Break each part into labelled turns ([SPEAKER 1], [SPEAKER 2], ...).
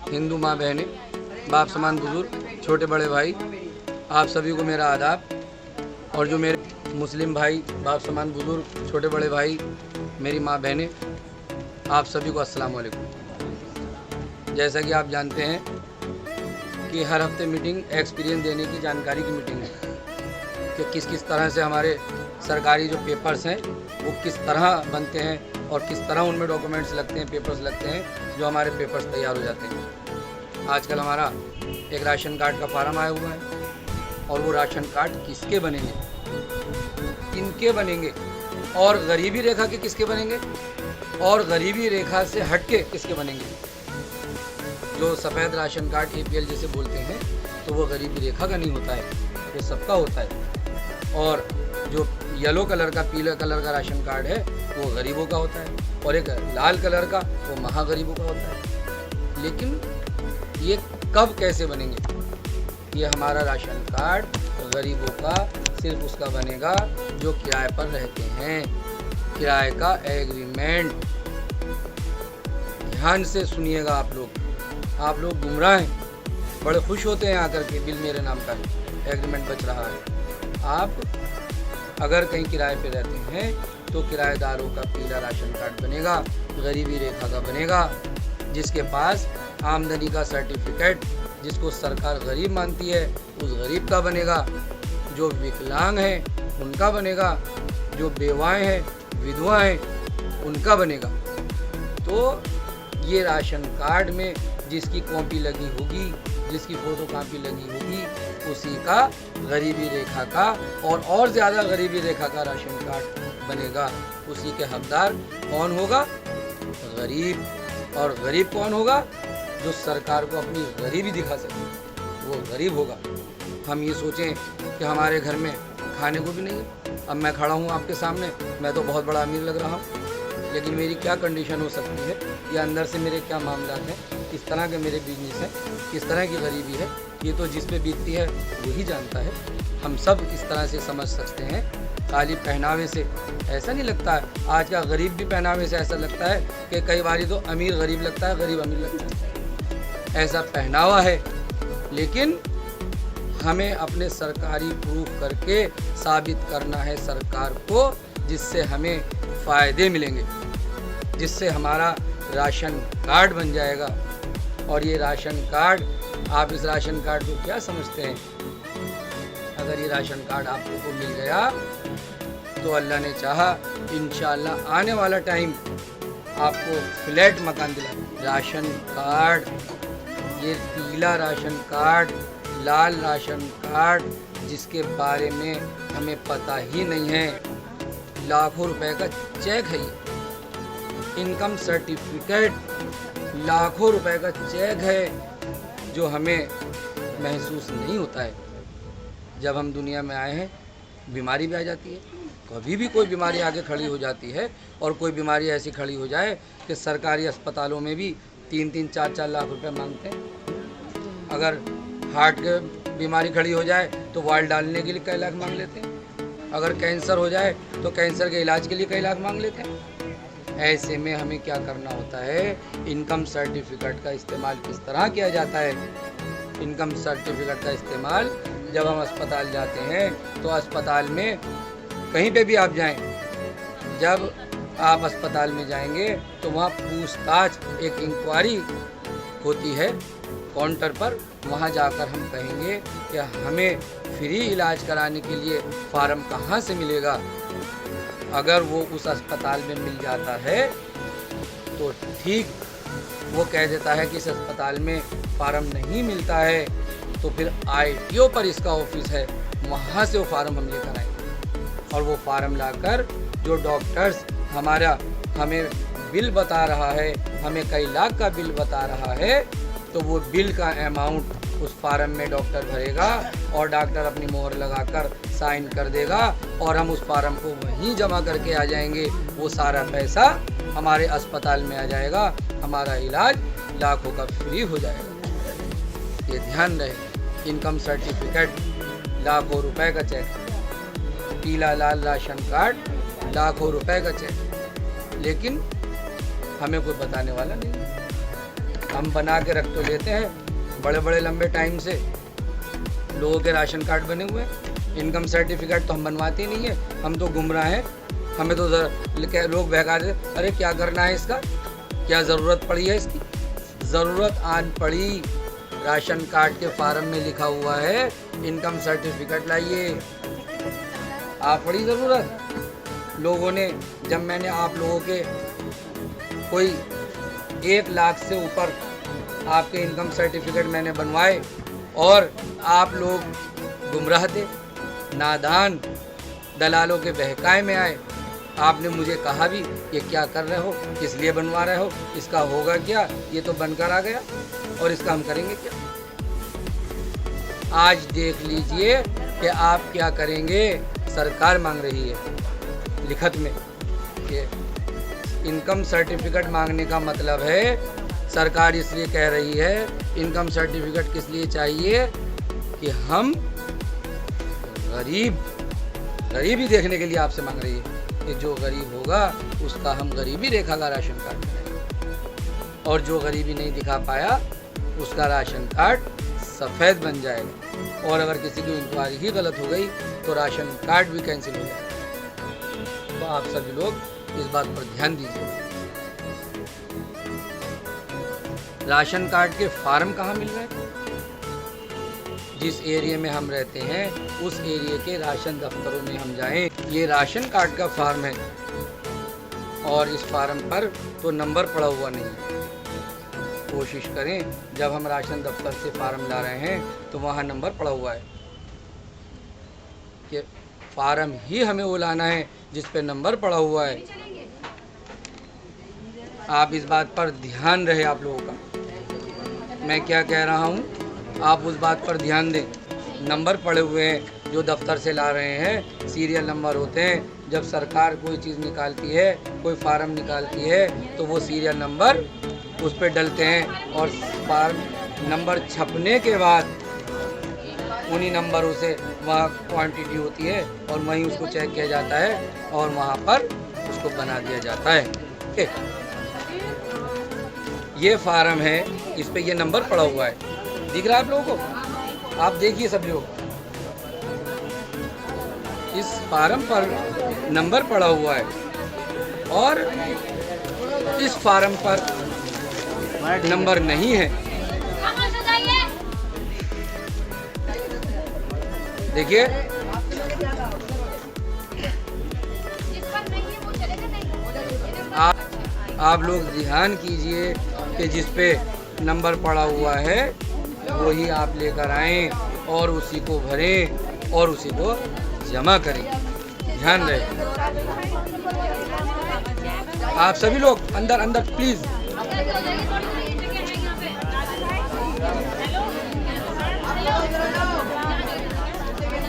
[SPEAKER 1] हिंदू माँ बहनें, बाप समान बुजुर्ग, छोटे बड़े भाई, आप सभी को मेरा आदाब। और जो मेरे मुस्लिम भाई, बाप समान बुजुर्ग, छोटे बड़े भाई, मेरी माँ बहनें, आप सभी को अस्सलाम वालेकुम। जैसा कि आप जानते हैं कि हर हफ्ते मीटिंग एक्सपीरियंस देने की, जानकारी की मीटिंग है कि किस किस तरह से हमारे सरकारी जो पेपर्स हैं वो किस तरह बनते हैं और किस तरह उनमें डॉक्यूमेंट्स लगते हैं, पेपर्स लगते हैं, जो हमारे पेपर्स तैयार हो जाते हैं। आजकल हमारा एक राशन कार्ड का फार्म आया हुआ है और वो राशन कार्ड किसके बनेंगे, किनके बनेंगे, और गरीबी रेखा के किसके बनेंगे, और गरीबी रेखा से हटके किसके बनेंगे। जो सफ़ेद राशन कार्ड APL जिसे बोलते हैं तो वो गरीबी रेखा का नहीं होता है, वो सबका होता है। और जो येलो कलर का, पीले कलर का राशन कार्ड है वो गरीबों का होता है, और एक लाल कलर का वो महागरीबों का होता है। लेकिन ये कब कैसे बनेंगे? ये हमारा राशन कार्ड गरीबों का सिर्फ उसका बनेगा जो किराए पर रहते हैं। किराए का एग्रीमेंट, ध्यान से सुनिएगा आप लोग गुमराह हैं, बड़े खुश होते हैं आकर के बिल मेरे नाम का है, एग्रीमेंट बच रहा है। आप अगर कहीं किराए पे रहते हैं तो किराएदारों का पीला राशन कार्ड बनेगा, गरीबी रेखा का बनेगा। जिसके पास आमदनी का सर्टिफिकेट, जिसको सरकार गरीब मानती है, उस गरीब का बनेगा। जो विकलांग हैं उनका बनेगा, जो बेवाएं हैं, विधवा हैं, उनका बनेगा। तो ये राशन कार्ड में जिसकी कॉपी लगी होगी, जिसकी फोटो कॉपी लगी होगी, उसी का गरीबी रेखा का और ज़्यादा गरीबी रेखा का राशन कार्ड बनेगा। उसी के हकदार कौन होगा? गरीब। और गरीब कौन होगा? जो सरकार को अपनी गरीबी दिखा सके, वो गरीब होगा। हम ये सोचें कि हमारे घर में खाने को भी नहीं है। अब मैं खड़ा हूँ आपके सामने, मैं तो बहुत बड़ा अमीर लग रहा हूँ, लेकिन मेरी क्या कंडीशन हो सकती है या अंदर से मेरे क्या मामला हैं, किस तरह के मेरे बिजनेस हैं, किस तरह की गरीबी है, ये तो जिस पे बीतती है वही जानता है। हम सब इस तरह से समझ सकते हैं। खाली पहनावे से ऐसा नहीं लगता है। आज का गरीब भी पहनावे से ऐसा लगता है कि कई बारी तो अमीर गरीब लगता है, गरीब अमीर लगता है, ऐसा पहनावा है। लेकिन हमें अपने सरकारी प्रूफ करके साबित करना है सरकार को, जिससे हमें फ़ायदे मिलेंगे, जिससे हमारा राशन कार्ड बन जाएगा। और ये राशन कार्ड, आप इस राशन कार्ड को क्या समझते हैं? अगर ये राशन कार्ड आप लोगों को मिल गया तो अल्लाह ने चाहा इंशाअल्लाह आने वाला टाइम आपको फ्लैट मकान दिला। राशन कार्ड, ये पीला राशन कार्ड, लाल राशन कार्ड, जिसके बारे में हमें पता ही नहीं है, लाखों रुपए का चेक है ये। इनकम सर्टिफिकेट लाखों रुपए का चेक है, जो हमें महसूस नहीं होता है। जब हम दुनिया में आए हैं बीमारी भी आ जाती है, कभी भी कोई बीमारी आगे खड़ी हो जाती है, और कोई बीमारी ऐसी खड़ी हो जाए कि सरकारी अस्पतालों में भी 3-3, 4-4 लाख रुपए मांगते हैं। अगर हार्ट की बीमारी खड़ी हो जाए तो वाल्व डालने के लिए कई लाख मांग लेते हैं। अगर कैंसर हो जाए तो कैंसर के इलाज के लिए कई लाख मांग लेते हैं। ऐसे में हमें क्या करना होता है? इनकम सर्टिफिकेट का इस्तेमाल किस तरह किया जाता है? इनकम सर्टिफिकेट का इस्तेमाल जब हम अस्पताल जाते हैं तो अस्पताल में कहीं पे भी आप जाएं, जब आप अस्पताल में जाएंगे तो वहाँ पूछताछ, एक इंक्वायरी होती है काउंटर पर। वहाँ जाकर हम कहेंगे कि हमें फ्री इलाज कराने के लिए फार्म कहाँ से मिलेगा। अगर वो उस अस्पताल में मिल जाता है तो ठीक, वो कह देता है कि इस अस्पताल में फार्म नहीं मिलता है, तो फिर ITO पर इसका ऑफिस है, वहाँ से वो फार्म हम लेकर आएंगे। और वो फार्म लाकर जो डॉक्टर्स हमें बिल बता रहा है, हमें कई लाख का बिल बता रहा है, तो वो बिल का अमाउंट उस फार्म में डॉक्टर भरेगा और डॉक्टर अपनी मोहर लगाकर साइन कर देगा, और हम उस फार्म को वहीं जमा करके आ जाएंगे। वो सारा पैसा हमारे अस्पताल में आ जाएगा, हमारा इलाज लाखों का फ्री हो जाएगा। ये ध्यान रहे। इनकम सर्टिफिकेट लाखों रुपए का चेक, पीला लाल राशन कार्ड लाखों रुपए का चेक, लेकिन हमें कोई बताने वाला नहीं। हम बना के रख तो लेते हैं बड़े बड़े लंबे टाइम से, लोगों के राशन कार्ड बने हुए हैं, इनकम सर्टिफिकेट तो हम बनवाते ही नहीं है। हम तो गुमराह हैं, हमें तो लोग बहका देते, अरे क्या करना है इसका, क्या ज़रूरत पड़ी है इसकी। ज़रूरत आन पड़ी, राशन कार्ड के फार्म में लिखा हुआ है इनकम सर्टिफिकेट लाइए, आप पड़ी ज़रूरत। लोगों ने, जब मैंने आप लोगों के कोई 1 लाख से ऊपर आपके इनकम सर्टिफिकेट मैंने बनवाए और आप लोग गुमराह थे, नादान, दलालों के बहकाए में आए, आपने मुझे कहा भी ये क्या कर रहे हो, किस लिए बनवा रहे हो, इसका होगा क्या, ये तो बनकर आ गया और इसका हम करेंगे क्या। आज देख लीजिए कि आप क्या करेंगे। सरकार मांग रही है लिखत में कि इनकम सर्टिफिकेट मांगने का मतलब है, सरकार इसलिए कह रही है इनकम सर्टिफिकेट किस लिए चाहिए कि हम गरीबी देखने के लिए आपसे मांग रही है कि जो गरीब होगा उसका हम गरीबी रेखा का राशन कार्ड बनाएंगे और जो गरीबी नहीं दिखा पाया उसका राशन कार्ड सफ़ेद बन जाएगा, और अगर किसी की इंक्वायरी ही गलत हो गई तो राशन कार्ड भी कैंसिल हो जाएगा। तो आप सभी लोग इस बात पर ध्यान दीजिए। राशन कार्ड के फार्म कहाँ मिल रहे हैं? जिस एरिया में हम रहते हैं उस एरिया के राशन दफ्तरों में हम जाएं। ये राशन कार्ड का फार्म है और इस फार्म पर तो नंबर पड़ा हुआ नहीं है। कोशिश करें जब हम राशन दफ्तर से फार्म ला रहे हैं तो वहाँ नंबर पड़ा हुआ है कि फार्म ही हमें वो लाना है जिस पे नंबर पड़ा हुआ है। आप इस बात पर ध्यान रहे आप लोगों का, मैं क्या कह रहा हूँ आप उस बात पर ध्यान दें। नंबर पड़े हुए हैं जो दफ्तर से ला रहे हैं, सीरियल नंबर होते हैं। जब सरकार कोई चीज़ निकालती है, कोई फार्म निकालती है तो वो सीरियल नंबर उस पर डलते हैं और फार्म नंबर छपने के बाद उन्हीं नंबरों से वहाँ क्वांटिटी होती है और वहीं उसको चेक किया जाता है और वहाँ पर उसको बना दिया जाता है। ये फार्म है, इस पे ये नंबर पड़ा हुआ है, दिख रहा है आप लोगों को? आप देखिए सब लोग, इस फार्म पर नंबर पड़ा हुआ है और इस फार्म पर नंबर नहीं है। देखिए आप लोग ध्यान कीजिए कि जिस पे नंबर पड़ा हुआ है वही आप लेकर आएं और उसी को भरें और उसी को जमा करें। ध्यान रहे आप सभी लोग, अंदर अंदर प्लीज।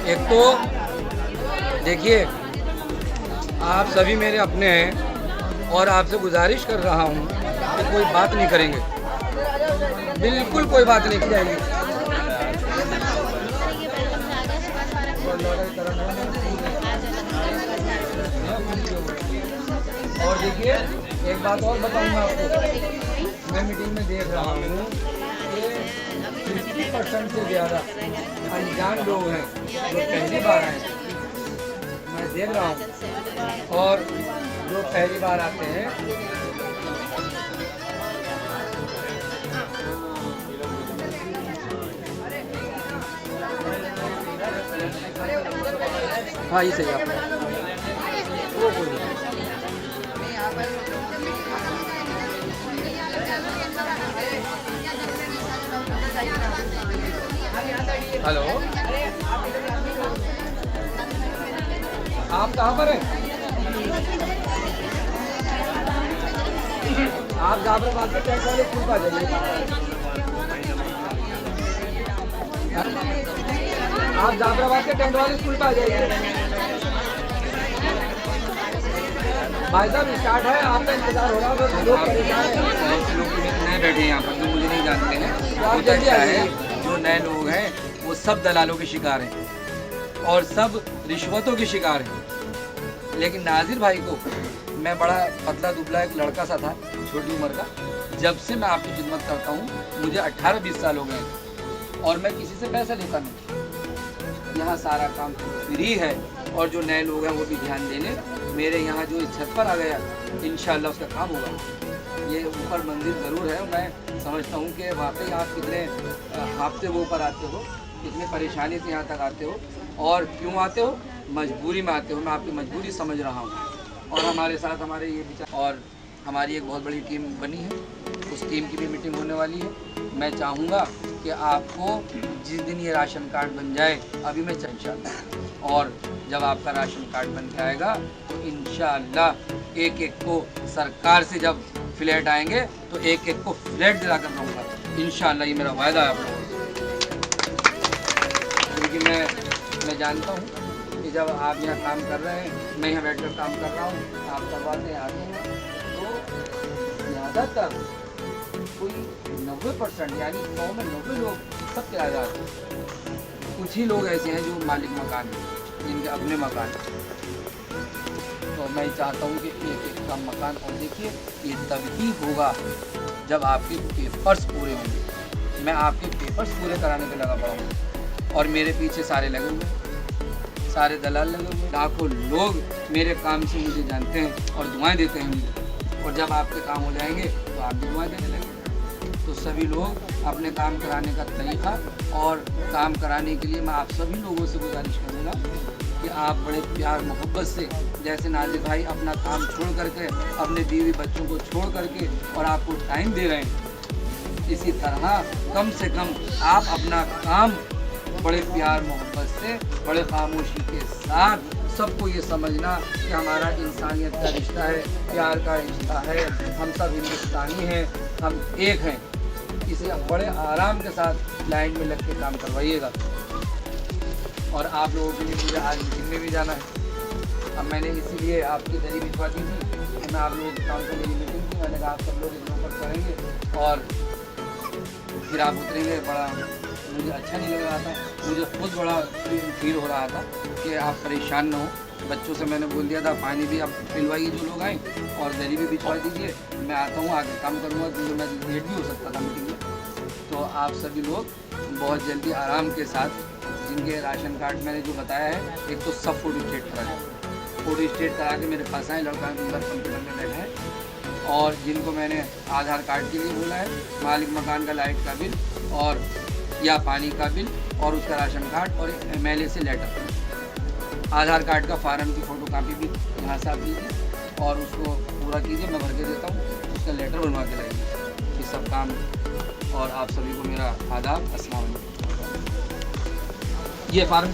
[SPEAKER 1] एक तो देखिए आप सभी मेरे अपने हैं और आपसे गुजारिश कर रहा हूँ कि कोई बात नहीं करेंगे, बिल्कुल कोई बात नहीं की जाएगी। और देखिए एक बात और बताऊंगा आपको, मैं मीटिंग में देख रहा हूँ कि 50% से ज़्यादा अनजान लोग हैं जो पहली बार आए, मैं देख रहा हूँ। और जो पहली बार आते हैं हाँ ये सही आप वो कोई नहीं। हेलो, आप कहाँ पर हैं? आप जाफराबाद के टैंक वाले स्कूल पर आ जाइए। आप जाफराबाद के टेंट वाले स्कूल पर आ जाइए। भाई साहब स्टार्ट है, आपका इंतजार हो रहा है। लोग नए बैठे हैं यहाँ पर जो मुझे नहीं जानते हैं। वो क्या है, जो नए लोग हैं वो सब दलालों के शिकार हैं और सब रिश्वतों के शिकार हैं। लेकिन नाजिर भाई को, मैं बड़ा पतला दुबला एक लड़का सा था छोटी उम्र का, जब से मैं आपकी खिदमत करता हूँ, मुझे 18-20 साल हो गए और मैं किसी से पैसा लेता नहीं। यहाँ सारा काम फ्री है और जो नए लोग हैं वो भी ध्यान देने। मेरे यहाँ जो इस छत पर आ गया, इंशाल्लाह उसका काम होगा। ये ऊपर मंदिर ज़रूर है, मैं समझता हूँ कि वाकई आप कितने हफ्ते वो ऊपर आते हो, कितनी परेशानी से यहाँ तक आते हो और क्यों आते हो, मजबूरी में आते हो। मैं आपकी मजबूरी समझ रहा हूँ और हमारे साथ हमारे ये विचार और हमारी एक बहुत बड़ी टीम बनी है, उस टीम की भी मीटिंग होने वाली है। मैं चाहूँगा कि आपको जिस दिन ये राशन कार्ड बन जाए, अभी मैं इंशाअल्लाह, और जब आपका राशन कार्ड बन के आएगा तो इंशाअल्लाह एक एक को सरकार से जब फ्लैट आएंगे तो एक एक को फ्लैट दिला कर रहूँगा इंशाअल्लाह। ये मेरा वायदा है आप लोगों से, क्योंकि मैं जानता हूँ कि जब आप यहाँ काम कर रहे हैं, मैं यहाँ बैठ कर काम कर रहा हूँ, आप करवाते आते हैं तो ज़्यादातर कोई 90% यानी 100 में 90 लोग सब किराएदार हैं। कुछ ही लोग ऐसे हैं जो मालिक मकान हैं, जिनके अपने मकान हैं। तो मैं चाहता हूँ कि एक एक का मकान, और देखिए ये तभी होगा जब आपके पेपर्स पूरे होंगे। मैं आपके पेपर्स पूरे कराने पे लगा पड़ा हूँ और मेरे पीछे सारे लगे हुए, सारे दलाल लगे हुए, लाखों लोग मेरे काम से मुझे जानते हैं और दुआएं देते हैं मुझे। और जब आपके काम हो जाएंगे तो आप भी दुआएं देने लगेंगे। तो सभी लोग अपने काम कराने का तरीक़ा और काम कराने के लिए मैं आप सभी लोगों से गुजारिश करूँगा कि आप बड़े प्यार मोहब्बत से, जैसे नाजिर भाई अपना काम छोड़ करके, अपने बीवी बच्चों को छोड़ करके और आपको टाइम दे रहे हैं, इसी तरह कम से कम आप अपना काम बड़े प्यार मोहब्बत से, बड़े खामोशी के साथ, सबको ये समझना कि हमारा इंसानियत का रिश्ता है, प्यार का रिश्ता है, हम सब हिंदुस्तानी हैं, हम एक हैं। इसे बड़े आराम के साथ लाइन में लग के काम करवाइएगा। और आप लोगों के लिए मुझे आज मीटिंग में भी जाना है। अब मैंने इसीलिए आपकी दरी भिजवा दी थी कि मैं आप लोगों के काम से मेरी मीटिंग थी, मैंने कहा आप सब लोग इसके ऊपर करेंगे और फिर आप उतरेंगे। बड़ा मुझे अच्छा नहीं लग रहा था, मुझे खुद बड़ा फील हो रहा था कि आप परेशान ना हो। बच्चों से मैंने बोल दिया था पानी भी आप पिलवाइए जो लोग आए और दरी भी भिजवा दीजिए, मैं आता हूँ आगे काम करूँगा, क्योंकि मैं लेट भी हो सकता था मीटिंग में। तो आप सभी लोग बहुत जल्दी आराम के साथ, जिनके राशन कार्ड मैंने जो बताया है, एक तो सब फ़ोटो स्टेट करा है, फ़ोटो स्टेट करा के मेरे पास आए, लड़का अंदर कंप्यूटर में बैठा है। और जिनको मैंने आधार कार्ड के लिए बोला है, मालिक मकान का लाइट का बिल और या पानी का बिल और उसका राशन कार्ड और MLA से लेटर, आधार कार्ड का फार्म की फ़ोटो कापी भी यहाँ से आप लीजिए और उसको पूरा कीजिए, मैं भर के देता हूँ, उसका लेटर बनवा के लाइए। ये सब काम, और आप सभी को मेरा आदाब, अस्सलाम वालेकुम। ये फार्म